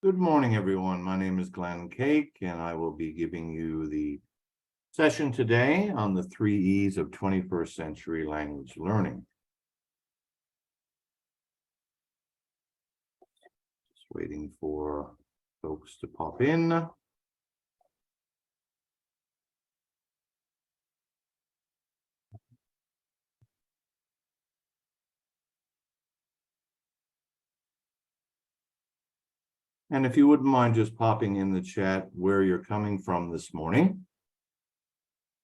Good morning, everyone. My name is Glenn Cake, and I will be giving you the session today on the 3 E's of 21st century language learning. Just waiting for folks to pop in. And if you wouldn't mind just popping in the chat where you're coming from this morning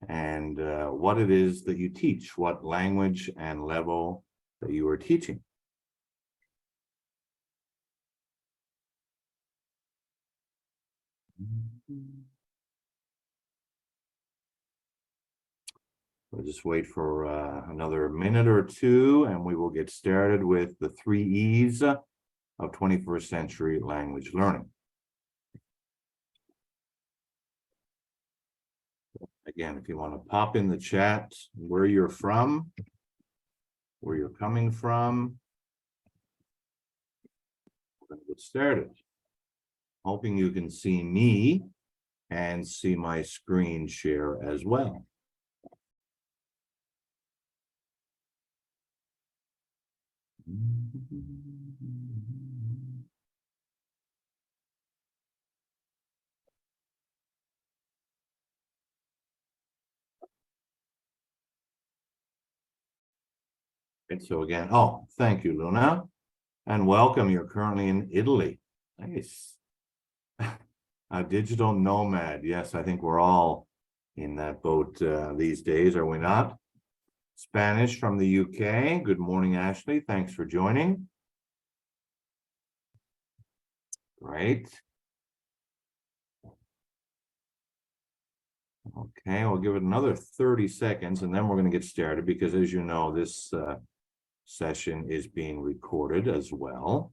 and what it is that you teach, what language and level that you are teaching. We'll just wait for another minute or two, and we will get started with the 3 E's of 21st century language learning. Again, if you want to pop in the chat where you're from, where you're coming from, we're going to get started. Hoping you can see me and see my screen share as well. And so again, thank you, Luna, and welcome. You're currently in Italy. Nice. A digital nomad. Yes, I think we're all in that boat these days, are we not? Spanish from the UK. Good morning, Ashley. Thanks for joining. Great. Okay, we'll give it another 30 seconds and then we're going to get started because, as you know, this session is being recorded as well.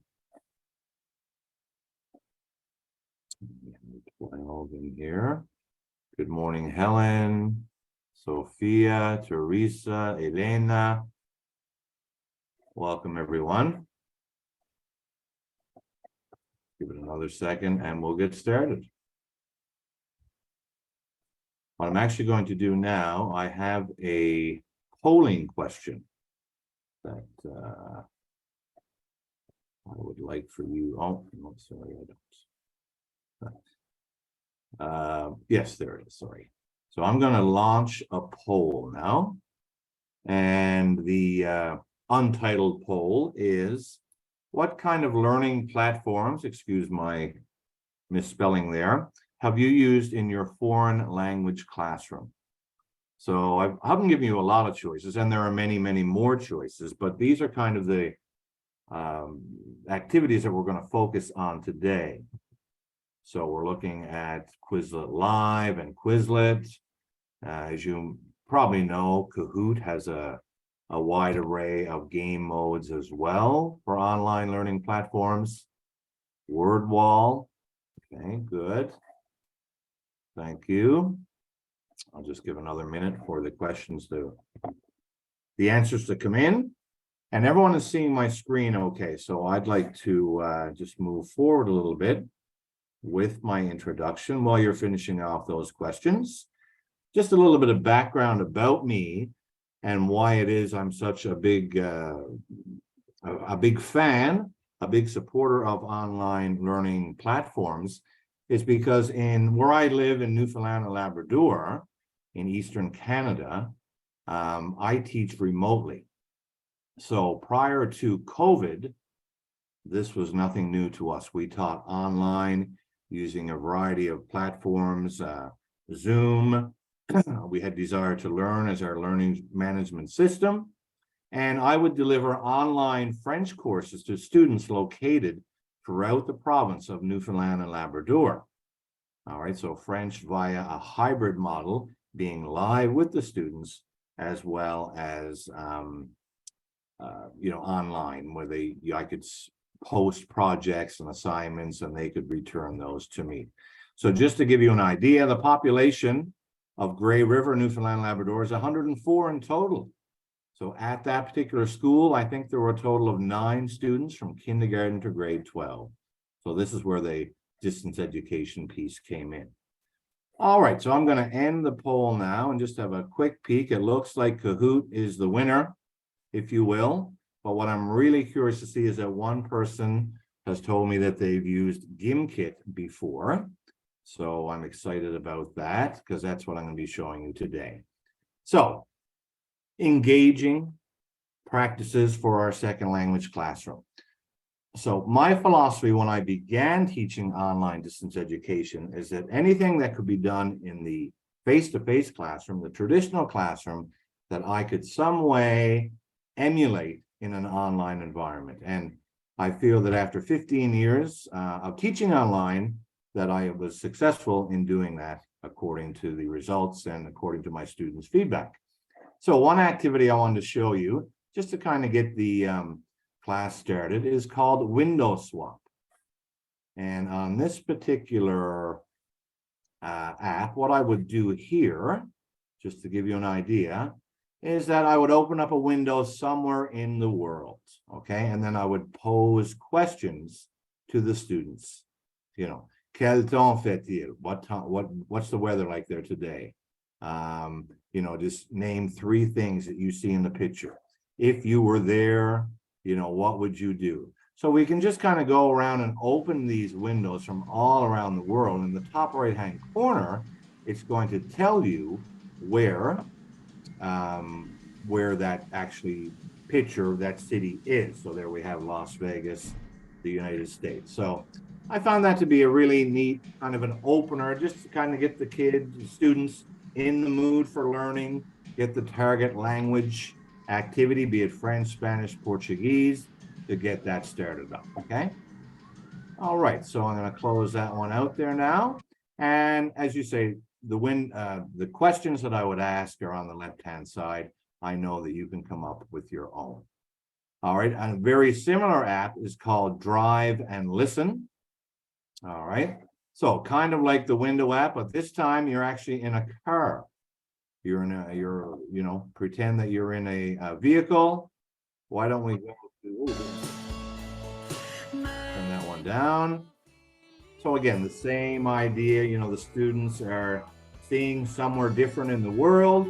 12 in here. Good morning, Helen, Sophia, Teresa, Elena. Welcome, everyone. Give it another second and we'll get started. What I'm actually going to do now, I have a polling question that I would like for you. Oh, no, sorry, I don't. Yes, there it is. Sorry. So I'm going to launch a poll now. And the untitled poll is, what kind of learning platforms, excuse my misspelling there, have you used in your foreign language classroom? So I haven't given you a lot of choices, and there are many, many more choices, but these are kind of the activities that we're going to focus on today. So we're looking at Quizlet Live and Quizlet. As you probably know, Kahoot has a wide array of game modes as well for online learning platforms. WordWall. Okay, good. Thank you. I'll just give another minute for the answers to come in. And everyone is seeing my screen okay. So I'd like to just move forward a little bit with my introduction while you're finishing off those questions. Just a little bit of background about me and why it is I'm such a big fan, a big supporter of online learning platforms, is because where I live in Newfoundland and Labrador, in Eastern Canada, I teach remotely. So prior to COVID, this was nothing new to us. We taught online using a variety of platforms, Zoom. We had Desire to Learn as our learning management system. And I would deliver online French courses to students located throughout the province of Newfoundland and Labrador. All right, so French via a hybrid model, being live with the students as well as online, where I could post projects and assignments and they could return those to me. So just to give you an idea, the population of Grey River, Newfoundland and Labrador is 104 in total. So at that particular school, I think there were a total of 9 students from kindergarten to grade 12. So this is where the distance education piece came in. All right, so I'm going to end the poll now and just have a quick peek. It looks like Kahoot is the winner, if you will. But what I'm really curious to see is that one person has told me that they've used Gimkit before. So I'm excited about that because that's what I'm going to be showing you today. So engaging practices for our second language classroom. So my philosophy when I began teaching online distance education is that anything that could be done in the face-to-face classroom, the traditional classroom, that I could some way emulate in an online environment. And I feel that after 15 years of teaching online, that I was successful in doing that according to the results and according to my students' feedback. So one activity I wanted to show you, just to kind of get the class started, is called window swap. And on this particular app, what I would do here, just to give you an idea, is that I would open up a window somewhere in the world, okay? And then I would pose questions to the students. You know, quel temps fait-il? What's the weather like there today? You know, just name 3 things that you see in the picture. If you were there, you know, what would you do? So we can just kind of go around and open these windows from all around the world. In the top right-hand corner, it's going to tell you where that actually picture of that city is. So there we have Las Vegas, the United States. So I found that to be a really neat kind of an opener, just to kind of get the kids, the students in the mood for learning, get the target language activity, be it French, Spanish, Portuguese, to get that started up, okay? All right, so I'm going to close that one out there now. And as you say, the questions that I would ask are on the left-hand side. I know that you can come up with your own. All right, and a very similar app is called Drive and Listen. All right, so kind of like the window app, but this time you're actually in a car. You know, pretend that you're in a vehicle. Why don't we go to, turn that one down. So again, the same idea, you know, the students are seeing somewhere different in the world,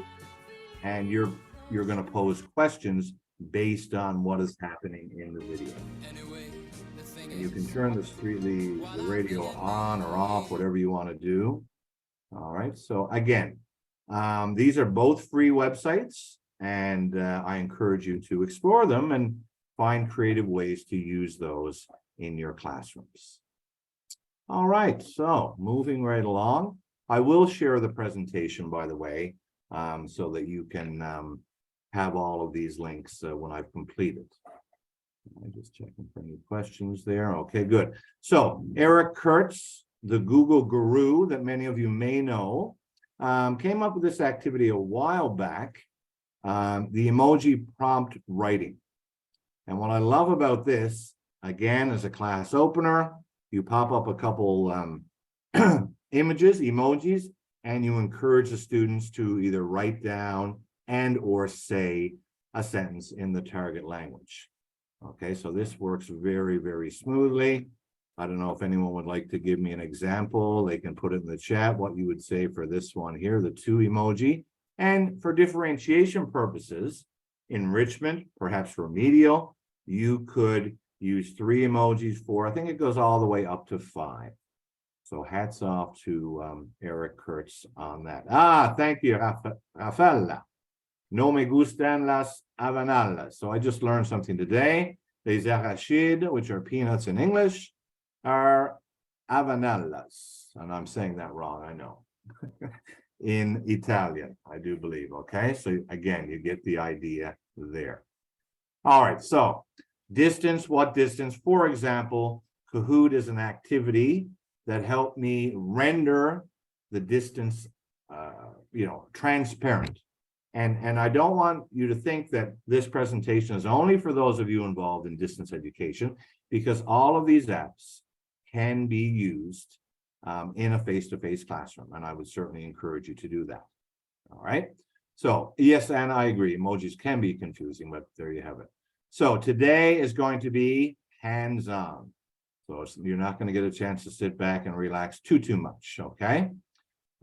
and you're going to pose questions based on what is happening in the video. And you can turn the radio on or off, whatever you want to do. All right, so again, these are both free websites, and I encourage you to explore them and find creative ways to use those in your classrooms. All right, so moving right along, I will share the presentation, by the way, so that you can have all of these links when I've completed. I'm just checking for any questions there. Okay, good. So Eric Kurtz, the Google guru that many of you may know, came up with this activity a while back, the emoji prompt writing. And what I love about this, again, as a class opener, you pop up a couple images, emojis, and you encourage the students to either write down and or say a sentence in the target language. Okay, so this works very, very smoothly. I don't know if anyone would like to give me an example. They can put it in the chat what you would say for this one here, the 2 emoji. And for differentiation purposes, enrichment, perhaps remedial, you could use 3 emojis, 4. I think it goes all the way up to 5. So hats off to Eric Kurtz on that. Thank you, Rafaela. No me gustan las habaneras. So I just learned something today. Les arachides, which are peanuts in English, are habaneras. And I'm saying that wrong, I know. In Italian, I do believe. Okay, so again, you get the idea there. All right, so distance, what distance? For example, Kahoot is an activity that helped me render the distance, transparent. And I don't want you to think that this presentation is only for those of you involved in distance education, because all of these apps can be used in a face-to-face classroom, and I would certainly encourage you to do that. All right. So yes, and I agree, emojis can be confusing, but there you have it. So today is going to be hands-on. So you're not going to get a chance to sit back and relax too much, okay?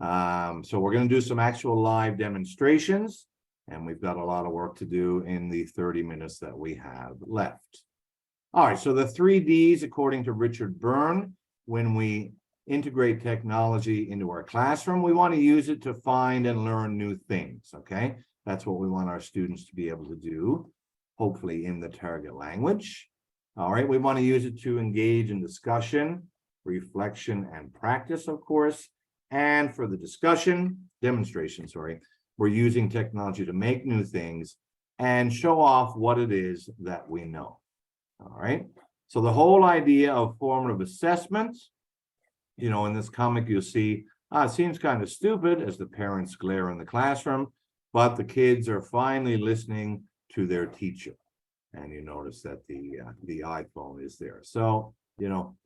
So we're going to do some actual live demonstrations, and we've got a lot of work to do in the 30 minutes that we have left. All right, so the 3 Ds, according to Richard Byrne, when we integrate technology into our classroom, we want to use it to find and learn new things, okay? That's what we want our students to be able to do, hopefully in the target language. All right, we want to use it to engage in discussion, reflection, and practice, of course. And for the demonstration, we're using technology to make new things and show off what it is that we know. All right, so the whole idea of formative assessment, you know, in this comic, you'll see, it seems kind of stupid as the parents glare in the classroom, but the kids are finally listening to their teacher. And you notice that the iPhone is there. So, you know,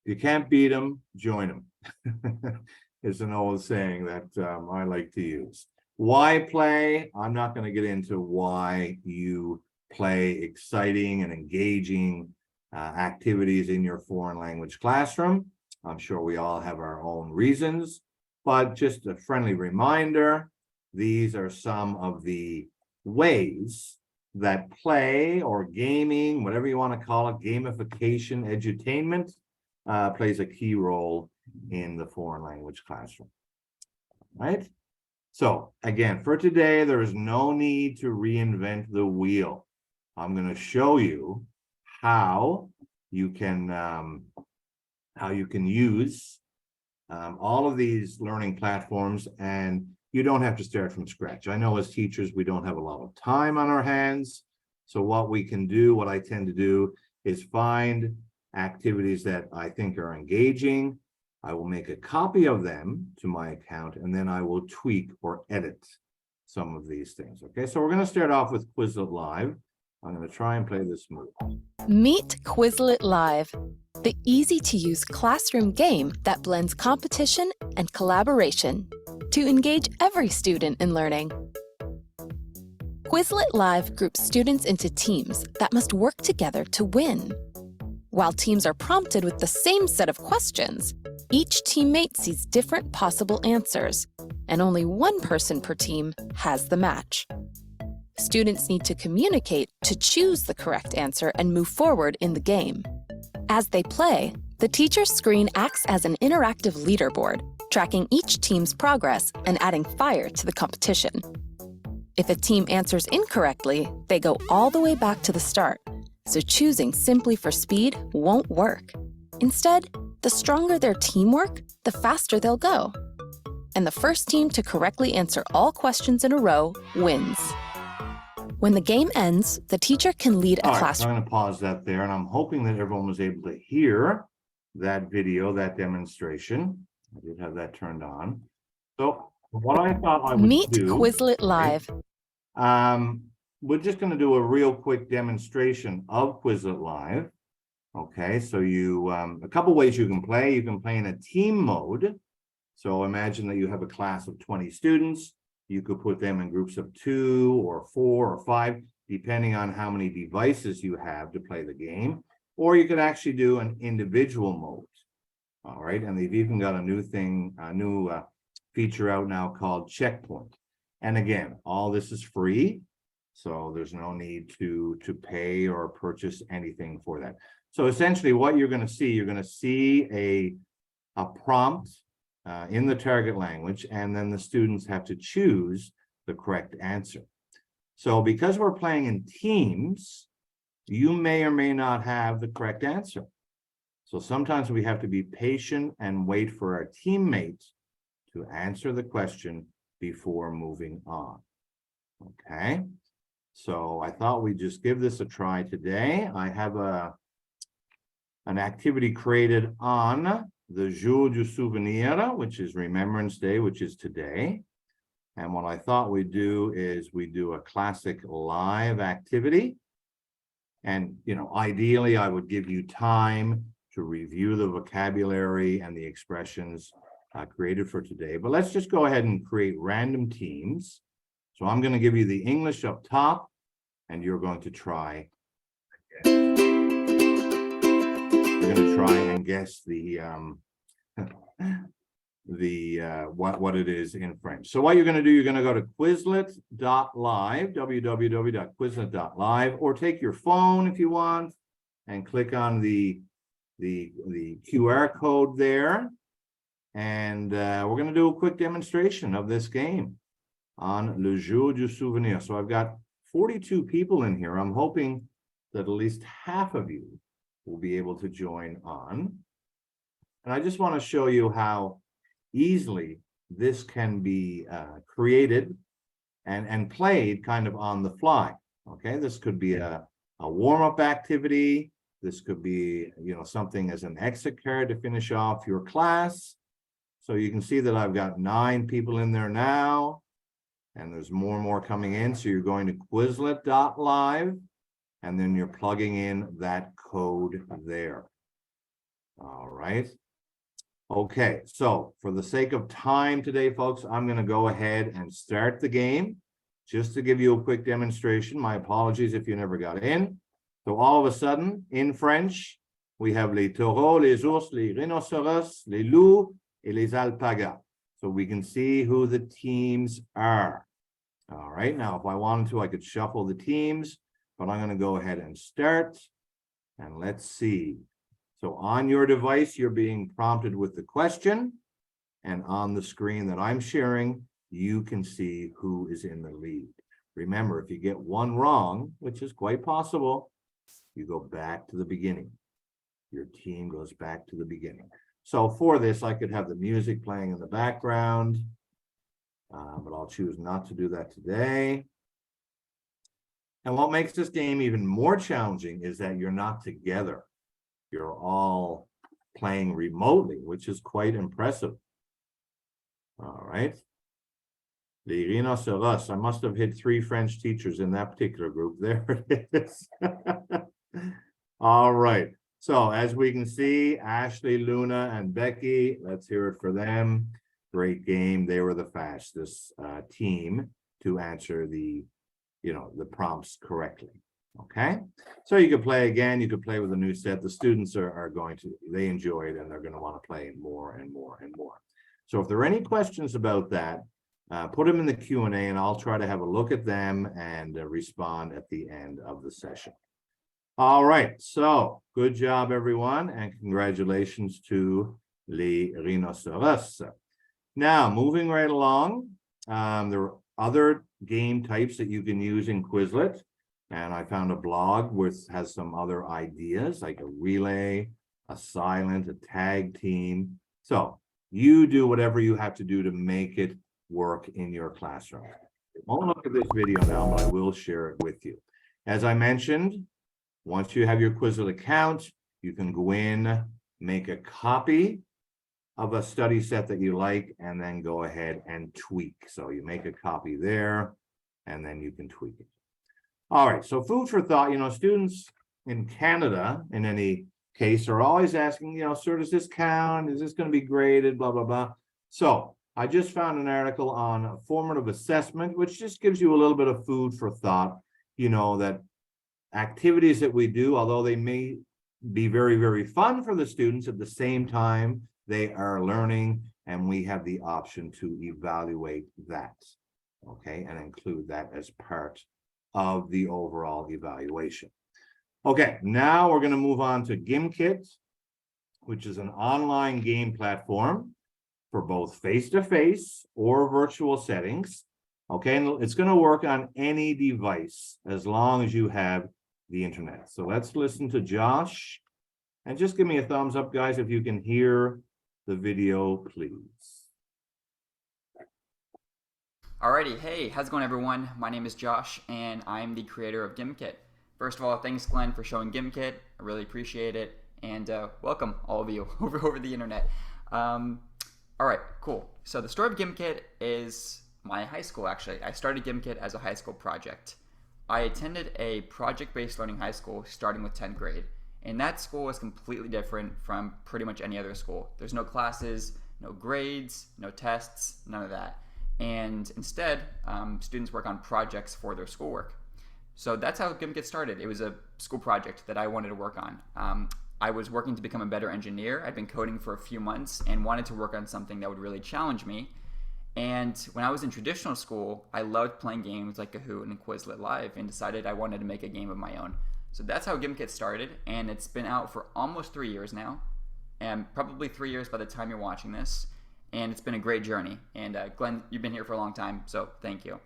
you can't beat them, join them. It's an old saying that I like to use. Why play? I'm not going to get into why you play exciting and engaging activities in your foreign language classroom. I'm sure we all have our own reasons, but just a friendly reminder, these are some of the ways that play or gaming, whatever you want to call it, gamification, edutainment, plays a key role in the foreign language classroom. Right? So again, for today, there is no need to reinvent the wheel. I'm going to show you how you can use all of these learning platforms, and you don't have to start from scratch. I know as teachers, we don't have a lot of time on our hands. So what we can do, what I tend to do, is find activities that I think are engaging. I will make a copy of them to my account, and then I will tweak or edit some of these things. Okay, so we're going to start off with Quizlet Live. I'm going to try and play this move. Meet Quizlet Live, the easy-to-use classroom game that blends competition and collaboration to engage every student in learning. Quizlet Live groups students into teams that must work together to win. While teams are prompted with the same set of questions, each teammate sees different possible answers, and only one person per team has the match. Students need to communicate to choose the correct answer and move forward in the game. As they play, the teacher's screen acts as an interactive leaderboard, tracking each team's progress and adding fire to the competition. If a team answers incorrectly, they go all the way back to the start, so choosing simply for speed won't work. Instead, the stronger their teamwork, the faster they'll go. And the first team to correctly answer all questions in a row wins. When the game ends, the teacher can lead a classroom. So I'm going to pause that there, and I'm hoping that everyone was able to hear that video, that demonstration. I did have that turned on. So what I thought I would Meet do... Quizlet Live. We're just going to do a real quick demonstration of Quizlet Live. Okay, so a couple ways you can play. You can play in a team mode. So imagine that you have a class of 20 students. You could put them in groups of 2 or 4 or 5, depending on how many devices you have to play the game. Or you could actually do an individual mode. All right, and they've even got a new feature out now called Checkpoint. And again, all this is free, so there's no need to pay or purchase anything for that. So essentially what you're going to see a prompt in the target language, and then the students have to choose the correct answer. So because we're playing in teams, you may or may not have the correct answer. So sometimes we have to be patient and wait for our teammates to answer the question before moving on. Okay, so I thought we'd just give this a try today. I have an activity created on the Jour du Souvenir, which is Remembrance Day, which is today. And what I thought we'd do is we do a classic live activity. And, you know, ideally, I would give you time to review the vocabulary and the expressions created for today. But let's just go ahead and create random teams. So I'm going to give you the English up top, and you're going to try again. We're going to try and guess what it is in French. So what you're going to do, you're going to go to Quizlet.live, www.quizlet.live, or take your phone if you want and click on the QR code there. And we're going to do a quick demonstration of this game on Le Jour du Souvenir. So I've got 42 people in here. I'm hoping that at least half of you will be able to join on. And I just want to show you how easily this can be created and played kind of on the fly. Okay, this could be a warm-up activity. This could be, something as an exit card to finish off your class. So you can see that I've got 9 people in there now, and there's more and more coming in. So you're going to Quizlet.live, and then you're plugging in that code there. All right. Okay, so for the sake of time today, folks, I'm going to go ahead and start the game just to give you a quick demonstration. My apologies if you never got in. So all of a sudden, in French, we have les taureaux, les ours, les rhinocéros, les loups, et les alpagas. So we can see who the teams are. All right, now if I wanted to, I could shuffle the teams, but I'm going to go ahead and start. And let's see. So on your device, you're being prompted with the question. And on the screen that I'm sharing, you can see who is in the lead. Remember, if you get one wrong, which is quite possible, you go back to the beginning. Your team goes back to the beginning. So for this, I could have the music playing in the background, but I'll choose not to do that today. And what makes this game even more challenging is that you're not together. You're all playing remotely, which is quite impressive. All right. Les rhinocéros. I must have hit 3 French teachers in that particular group. There it is. All right. So as we can see, Ashley, Luna, and Becky, let's hear it for them. Great game. They were the fastest team to answer the prompts correctly. Okay. So you could play again. You could play with a new set. The students they enjoy it, and they're going to want to play more and more and more. So if there are any questions about that, put them in the Q&A, and I'll try to have a look at them and respond at the end of the session. All right, so good job, everyone, and congratulations to les rhinocéros. Now, moving right along, there are other game types that you can use in Quizlet, and I found a blog which has some other ideas, like a relay, a silent, a tag team. So you do whatever you have to do to make it work in your classroom. I won't look at this video now, but I will share it with you. As I mentioned, once you have your Quizlet account, you can go in, make a copy of a study set that you like, and then go ahead and tweak. So you make a copy there, and then you can tweak it. All right, so food for thought. Students in Canada, in any case, are always asking, sir, does this count? Is this going to be graded? Blah, blah, blah. So I just found an article on formative assessment, which just gives you a little bit of food for thought, that activities that we do, although they may be very, very fun for the students, at the same time, they are learning, and we have the option to evaluate that, okay, and include that as part of the overall evaluation. Okay, now we're going to move on to Gimkit, which is an online game platform for both face-to-face or virtual settings. Okay, and it's going to work on any device as long as you have the internet. So let's listen to Josh, and just give me a thumbs up, guys, if you can hear the video, please. Alrighty, hey, how's it going, everyone? My name is Josh, and I'm the creator of Gimkit. First of all, thanks, Glenn, for showing Gimkit. I really appreciate it, and welcome, all of you, over the internet. Alright, cool. So the story of Gimkit is my high school, actually. I started Gimkit as a high school project. I attended a project-based learning high school starting with 10th grade, and that school was completely different from pretty much any other school. There's no classes, no grades, no tests, none of that. And instead, students work on projects for their schoolwork. So that's how Gimkit started. It was a school project that I wanted to work on. I was working to become a better engineer. I'd been coding for a few months and wanted to work on something that would really challenge me. And when I was in traditional school, I loved playing games like Kahoot and Quizlet Live and decided I wanted to make a game of my own. So that's how GimKit started, and it's been out for almost 3 years now, and probably 3 years by the time you're watching this. And it's been a great journey. And Glenn, you've been here for a long time, so thank you.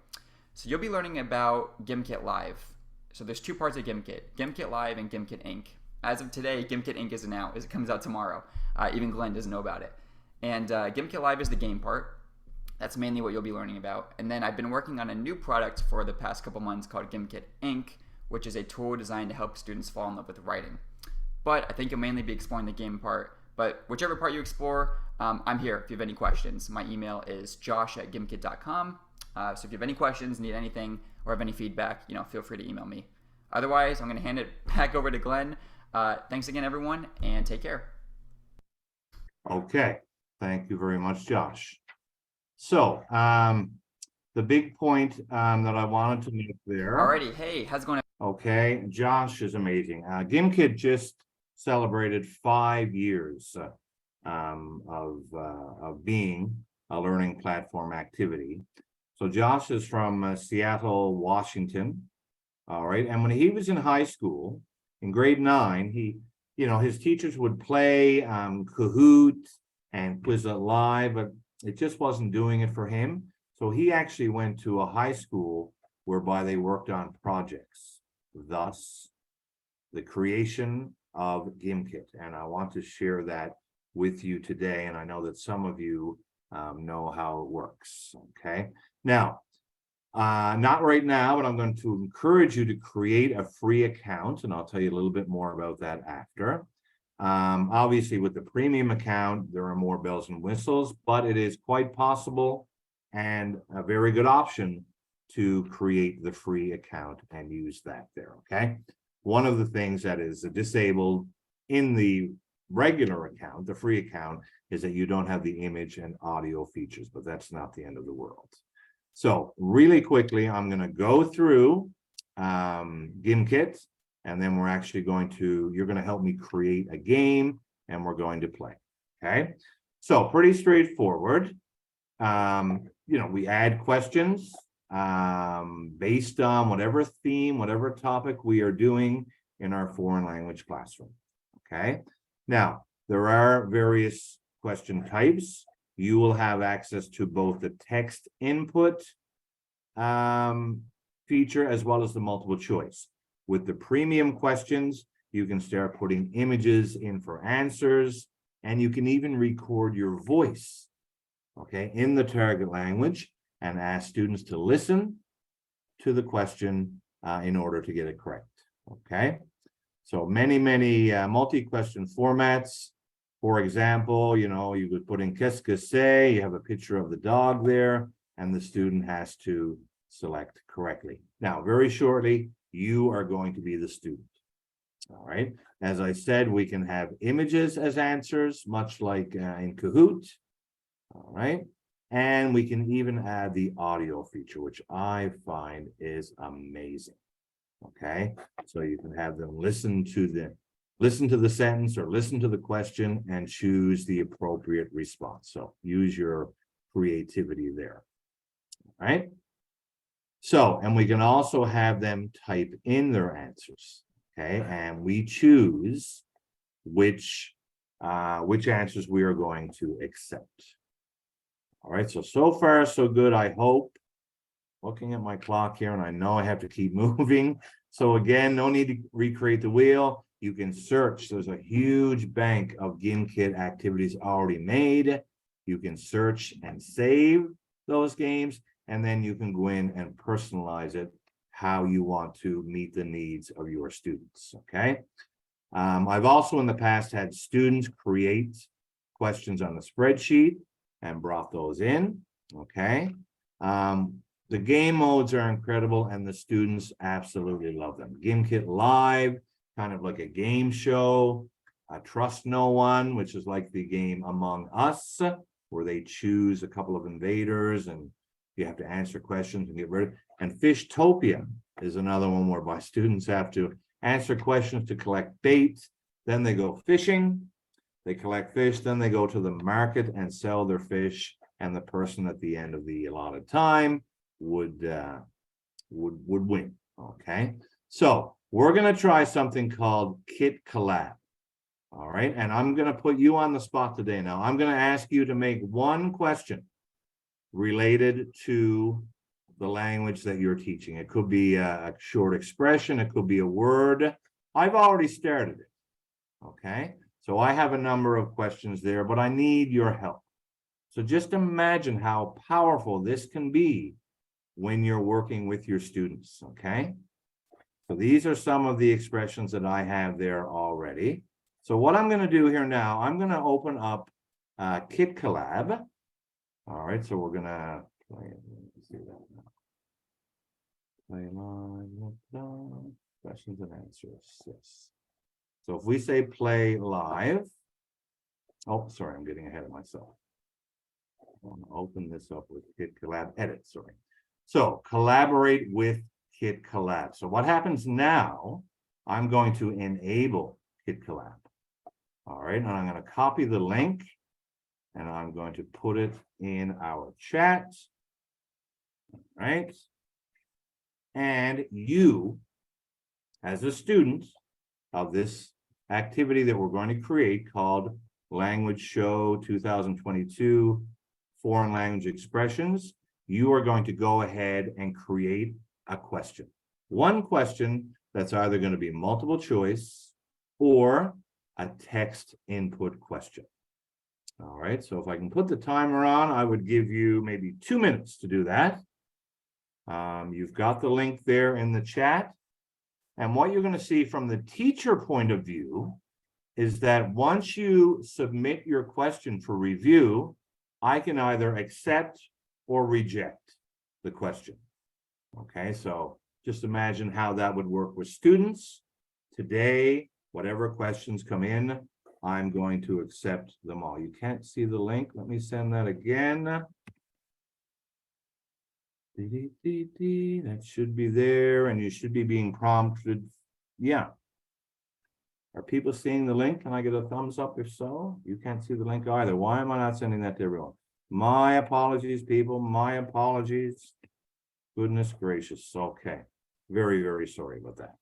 So you'll be learning about GimKit Live. So there's two parts of GimKit, GimKit Live and GimKit Inc. As of today, GimKit Inc. isn't out. It comes out tomorrow. Even Glenn doesn't know about it. And GimKit Live is the game part. That's mainly what you'll be learning about. And then I've been working on a new product for the past couple months called GimKit Inc., which is a tool designed to help students fall in love with writing. But I think you'll mainly be exploring the game part. But whichever part you explore, I'm here if you have any questions. My email is josh@gimkit.com. So if you have any questions, need anything, or have any feedback, feel free to email me. Otherwise, I'm going to hand it back over to Glenn. Thanks again, everyone, and take care. Okay, thank you very much, Josh. So, the big point that I wanted to make there. Alrighty, hey, how's it going? Okay, Josh is amazing. GimKit just celebrated 5 years of being a learning platform activity. So Josh is from Seattle, Washington. All right, and when he was in high school, in grade 9, his teachers would play Kahoot and Quizlet Live, but it just wasn't doing it for him. So he actually went to a high school whereby they worked on projects, thus the creation of GimKit. And I want to share that with you today. And I know that some of you know how it works. Okay. Now, not right now, but I'm going to encourage you to create a free account. And I'll tell you a little bit more about that after. Obviously, with the premium account, there are more bells and whistles, but it is quite possible and a very good option to create the free account and use that there, okay? One of the things that is disabled in the regular account, the free account, is that you don't have the image and audio features, but that's not the end of the world. So really quickly, I'm going to go through GimKit, and then we're actually you're going to help me create a game, and we're going to play, okay? So pretty straightforward. We add questions based on whatever theme, whatever topic we are doing in our foreign language classroom, okay? Now, there are various question types. You will have access to both the text input feature as well as the multiple choice. With the premium questions, you can start putting images in for answers, and you can even record your voice, okay, in the target language and ask students to listen to the question in order to get it correct, okay? So many multi-question formats. For example, you could put in qu'est-ce que c'est, you have a picture of the dog there, and the student has to select correctly. Now, very shortly, you are going to be the student. All right. As I said, we can have images as answers, much like in Kahoot. All right. And we can even add the audio feature, which I find is amazing. Okay. So you can have them listen to the sentence or listen to the question and choose the appropriate response. So use your creativity there. All right. So, and we can also have them type in their answers, okay? And we choose which answers we are going to accept. All right, so far, so good, I hope. Looking at my clock here, and I know I have to keep moving. So again, no need to recreate the wheel. You can search. There's a huge bank of GimKit activities already made. You can search and save those games. And then you can go in and personalize it how you want to meet the needs of your students, okay? I've also in the past had students create questions on the spreadsheet and brought those in, okay? The game modes are incredible and the students absolutely love them. GimKit Live, kind of like a game show. Trust No One, which is like the game Among Us, where they choose a couple of invaders and you have to answer questions and get rid of. And Fishtopia is another one whereby students have to answer questions to collect bait Then they go fishing, they collect fish, then they go to the market and sell their fish, and the person at the end of the allotted time would win. Okay, so we're going to try something called Kit Collab. All right, and I'm going to put you on the spot today. Now I'm going to ask you to make one question related to the language that you're teaching. It could be a short expression, it could be a word. I've already started it. Okay, so I have a number of questions there, but I need your help. So just imagine how powerful this can be when you're working with your students. Okay, so these are some of the expressions that I have there already. So what I'm going to do here now, I'm going to open up Kit Collab. All right, so we're going to play it. Let's see that now. Play live, questions and answers. Yes. So if we say play live, oh, sorry, I'm getting ahead of myself. I want to open this up with Kit Collab, edit, sorry. So collaborate with Kit Collab. So what happens now, I'm going to enable Kit Collab. All right, and I'm going to copy the link and I'm going to put it in our chat. All right. And you, as a student of this activity that we're going to create called Language Show 2022 Foreign Language Expressions, you are going to go ahead and create a question. One question that's either going to be multiple choice or a text input question. All right, so if I can put the timer on, I would give you maybe 2 minutes to do that. You've got the link there in the chat. And what you're going to see from the teacher point of view is that once you submit your question for review, I can either accept or reject the question. Okay, so just imagine how that would work with students. Today, whatever questions come in, I'm going to accept them all. You can't see the link. Let me send that again. That should be there, and you should be being prompted. Yeah. Are people seeing the link? Can I get a thumbs up if so? You can't see the link either. Why am I not sending that to everyone? My apologies, people. My apologies. Goodness gracious. Okay. Very, very sorry about that.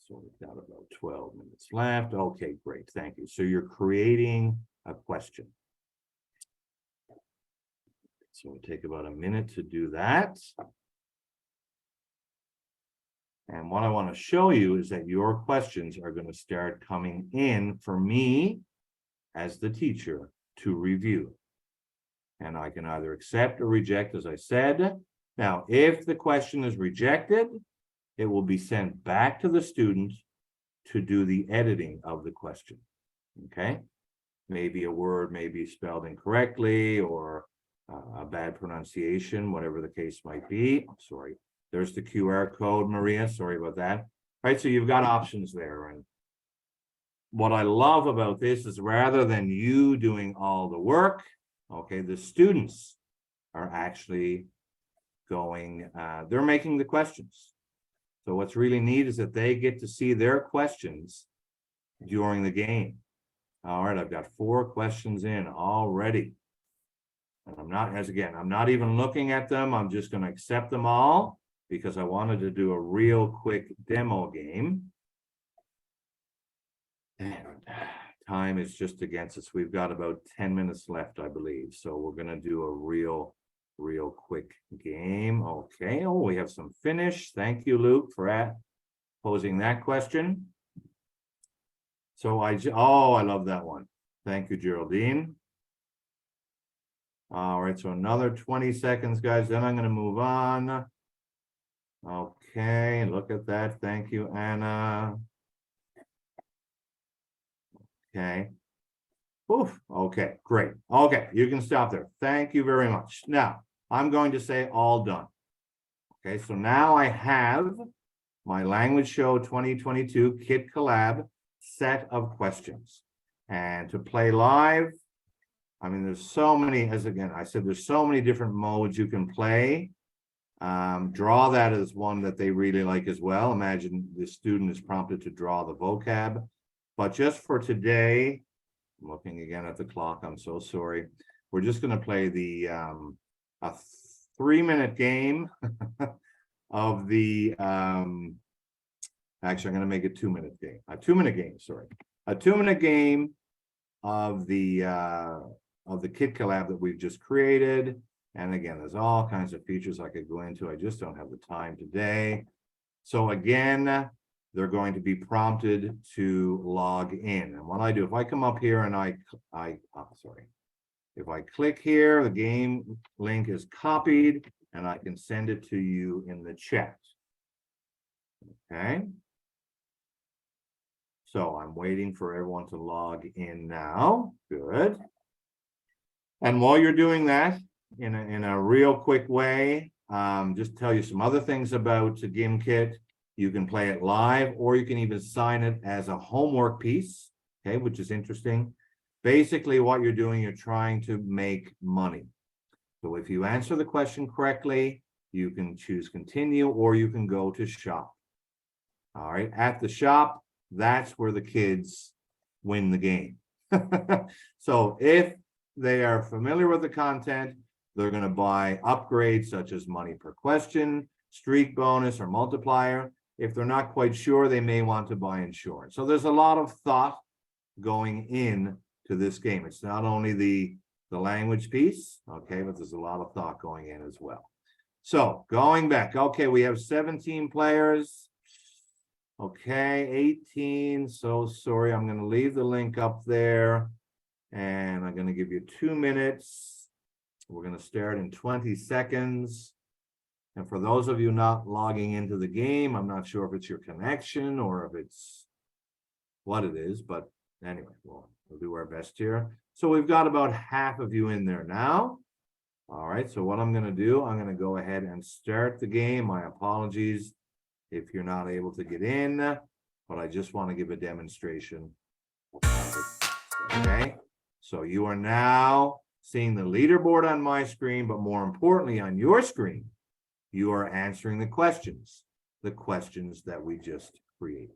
So we've got about 12 minutes left. Okay, great. Thank you. So you're creating a question. So it'll take about a minute to do that. And what I want to show you is that your questions are going to start coming in for me as the teacher to review. And I can either accept or reject, as I said. Now, if the question is rejected, it will be sent back to the student to do the editing of the question. Okay? Maybe a word may be spelled incorrectly or a bad pronunciation, whatever the case might be. I'm sorry. There's the QR code, Maria. Sorry about that. All right, so you've got options there. And what I love about this is rather than you doing all the work, okay, the students are actually going, they're making the questions. So what's really neat is that they get to see their questions during the game. All right, I've got 4 questions in already. And I'm not, as again, I'm not even looking at them. I'm just going to accept them all because I wanted to do a real quick demo game. And time is just against us. We've got about 10 minutes left, I believe. So we're going to do a real quick game. Okay. Oh, we have some finish. Thank you, Luke, for posing that question. So I love that one. Thank you, Geraldine. All right, so another 20 seconds, guys. Then I'm going to move on. Okay, look at that. Thank you, Anna. Okay. Oof. Okay, great. Okay, you can stop there. Thank you very much. Now, I'm going to say all done. Okay, so now I have my Language Show 2022 Kit Collab set of questions. And to play live, I mean, there's so many, as again, I said, there's so many different modes you can play. Draw that as one that they really like as well. Imagine the student is prompted to draw the vocab. But just for today, I'm looking again at the clock, I'm so sorry. We're just going to play the a 3-minute game of the actually I'm going to make it 2-minute game. A 2-minute game, sorry. A 2-minute game of the Kit Collab that we've just created. And again, there's all kinds of features I could go into. I just don't have the time today. So again, they're going to be prompted to log in. And what I do, if I come up here and if I click here, the game link is copied and I can send it to you in the chat. Okay. So I'm waiting for everyone to log in now. Good. And while you're doing that, in a real quick way, just tell you some other things about Gimkit. You can play it live, or you can even sign it as a homework piece, okay, which is interesting. Basically, what you're doing, you're trying to make money. So if you answer the question correctly, you can choose continue, or you can go to shop. All right, at the shop, that's where the kids win the game. So if they are familiar with the content, they're going to buy upgrades such as money per question, streak bonus, or multiplier. If they're not quite sure, they may want to buy insurance. So there's a lot of thought going in to this game. It's not only the language piece, okay, but there's a lot of thought going in as well. So going back, okay, we have 17 players. Okay, 18. So sorry, I'm going to leave the link up there, and I'm going to give you 2 minutes. We're going to start in 20 seconds. And for those of you not logging into the game, I'm not sure if it's your connection or if it's what it is, but anyway, we'll do our best here. So we've got about half of you in there now. All right, so what I'm going to do, I'm going to go ahead and start the game. My apologies if you're not able to get in, but I just want to give a demonstration. Okay, so you are now seeing the leaderboard on my screen, but more importantly on your screen, you are answering the questions that we just created.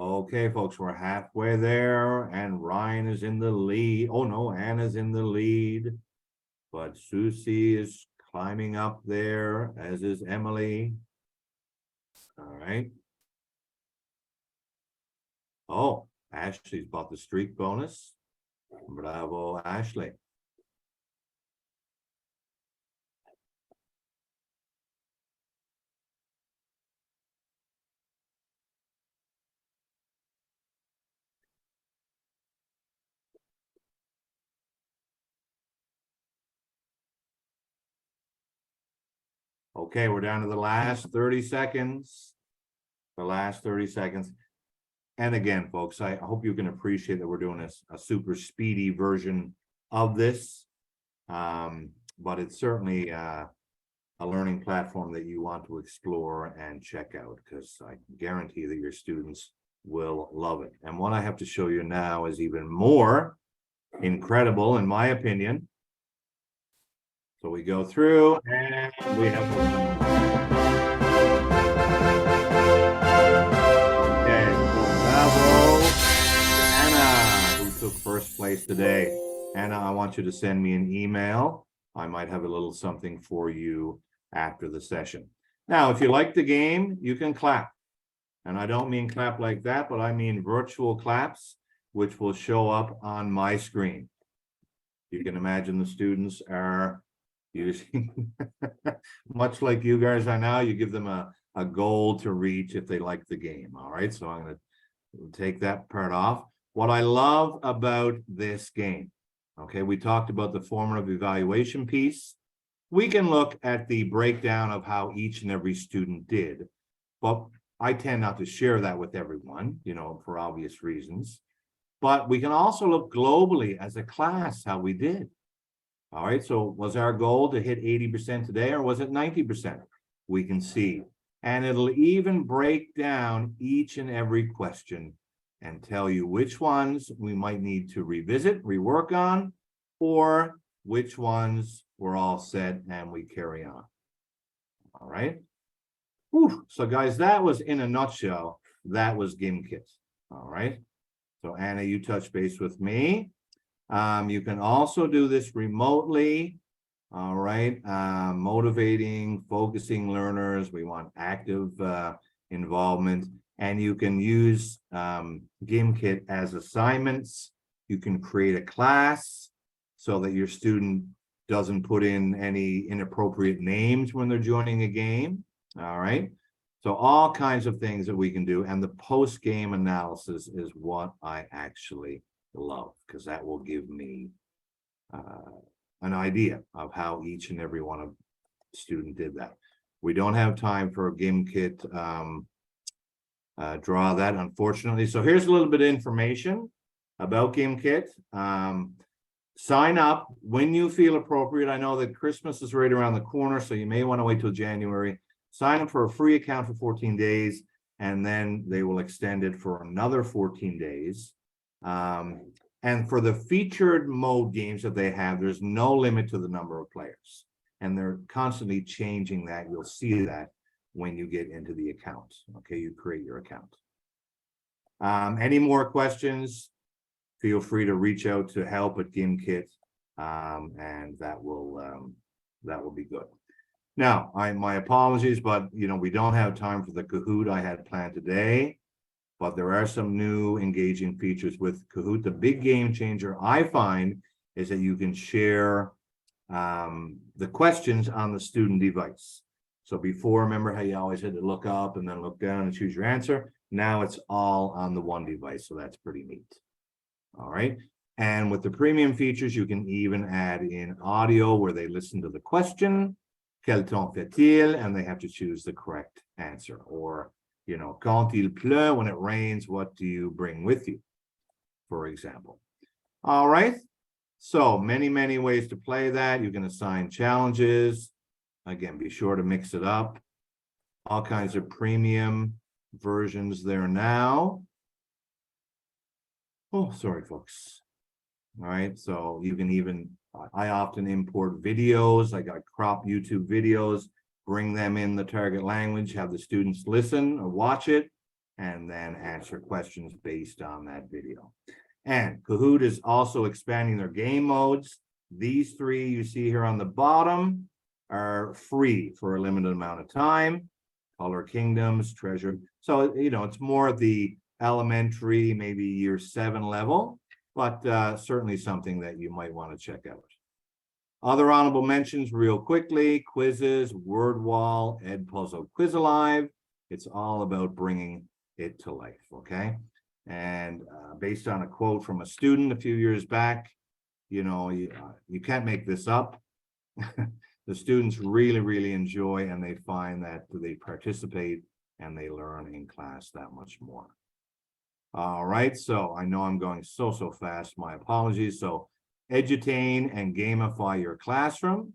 Okay, folks, we're halfway there, and Ryan is in the lead. Oh no, Anna's in the lead, but Susie is climbing up there, as is Emily. All right. Oh, Ashley's bought the streak bonus. Bravo, Ashley. Okay, we're down to the last 30 seconds. The last 30 seconds. And again, folks, I hope you can appreciate that we're doing a super speedy version of this. But it's certainly a learning platform that you want to explore and check out, because I guarantee that your students will love it. And what I have to show you now is even more incredible, in my opinion. So we go through and we have okay, bravo, Anna, who took first place today. Anna, I want you to send me an email. I might have a little something for you after the session. Now, if you like the game, you can clap. And I don't mean clap like that, but I mean virtual claps, which will show up on my screen. You can imagine the students are using, much like you guys are now, you give them a goal to reach if they like the game. All right, so I'm going to We'll take that part off. What I love about this game, okay, we talked about the formative evaluation piece. We can look at the breakdown of how each and every student did, but I tend not to share that with everyone, you know, for obvious reasons. But we can also look globally as a class how we did. All right, so was our goal to hit 80% today, or was it 90%? We can see. And it'll even break down each and every question and tell you which ones we might need to revisit, rework on, or which ones we're all set and we carry on. All right. Whew. So guys, that was in a nutshell, that was GimKit. All right. So Anna, you touch base with me. You can also do this remotely. All right. Motivating, focusing learners. We want active involvement. And you can use GimKit as assignments. You can create a class so that your student doesn't put in any inappropriate names when they're joining a game. All right. So all kinds of things that we can do. And the post-game analysis is what I actually love, because that will give me an idea of how each and every one of student did that. We don't have time for a GimKit draw that, unfortunately. So here's a little bit of information about GimKit. Sign up when you feel appropriate. I know that Christmas is right around the corner, so you may want to wait till January. Sign up for a free account for 14 days, and then they will extend it for another 14 days. And for the featured mode games that they have, there's no limit to the number of players. And they're constantly changing that. You'll see that when you get into the account. Okay, you create your account. Any more questions? Feel free to reach out to help@GimKit, and that will be good. Now, my apologies, but you know, we don't have time for the Kahoot I had planned today, but there are some new engaging features with Kahoot. The big game changer I find is that you can share the questions on the student device. So before, remember how you always had to look up and then look down and choose your answer? Now it's all on the one device, so that's pretty neat. All right. And with the premium features, you can even add in audio where they listen to the question, quel temps fait-il, and they have to choose the correct answer. Or, you know, quand il pleut, when it rains, what do you bring with you, for example. All right. So many, many ways to play that. You can assign challenges. Again, be sure to mix it up. All kinds of premium versions there now. Oh, sorry, folks. All right, so you can even, I often import videos, like I crop YouTube videos, bring them in the target language, have the students listen or watch it, and then answer questions based on that video. And Kahoot is also expanding their game modes. These three you see here on the bottom are free for a limited amount of time. Color Kingdoms, Treasure. So, you know, it's more of the elementary, maybe year 7 level, but certainly something that you might want to check out. Other honorable mentions real quickly: quizzes, word wall, Edpuzzle Quiz Alive. It's all about bringing it to life, okay? And based on a quote from a student a few years back, you know, you can't make this up. The students really, really enjoy, and they find that they participate and they learn in class that much more. All right, so I know I'm going so fast, my apologies. So edutain and gamify your classroom.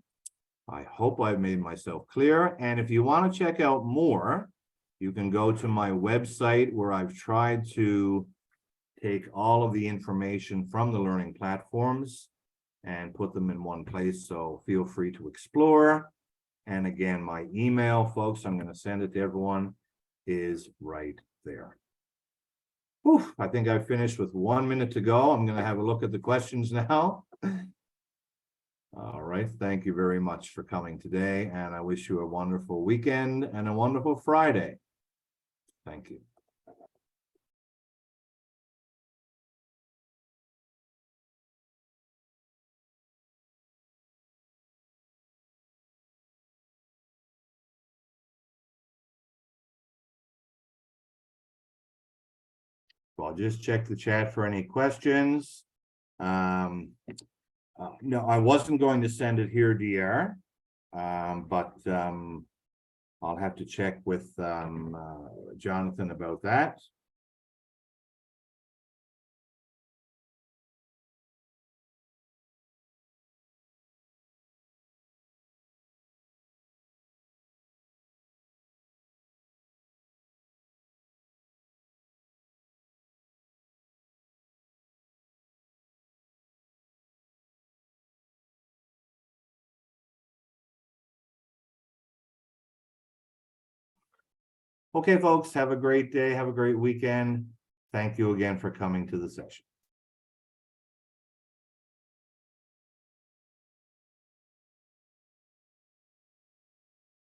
I hope I've made myself clear. And if you want to check out more, you can go to my website, where I've tried to take all of the information from the learning platforms and put them in one place. So feel free to explore. And again, my email, folks, I'm going to send it to everyone, is right there. Whew, I think I've finished with 1 minute to go. I'm going to have a look at the questions now. All right. Thank you very much for coming today. And I wish you a wonderful weekend and a wonderful Friday. Thank you. So I'll just check the chat for any questions. No, I wasn't going to send it here, DR, but I'll have to check with Jonathan about that. Okay, folks, have a great day. Have a great weekend. Thank you again for coming to the session.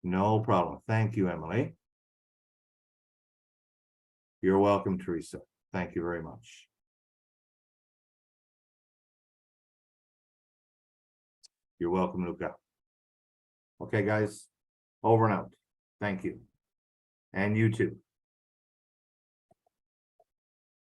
No problem. Thank you, Emily. You're welcome, Teresa. Thank you very much. You're welcome, Luca. Okay, guys, over and out. Thank you. And you too.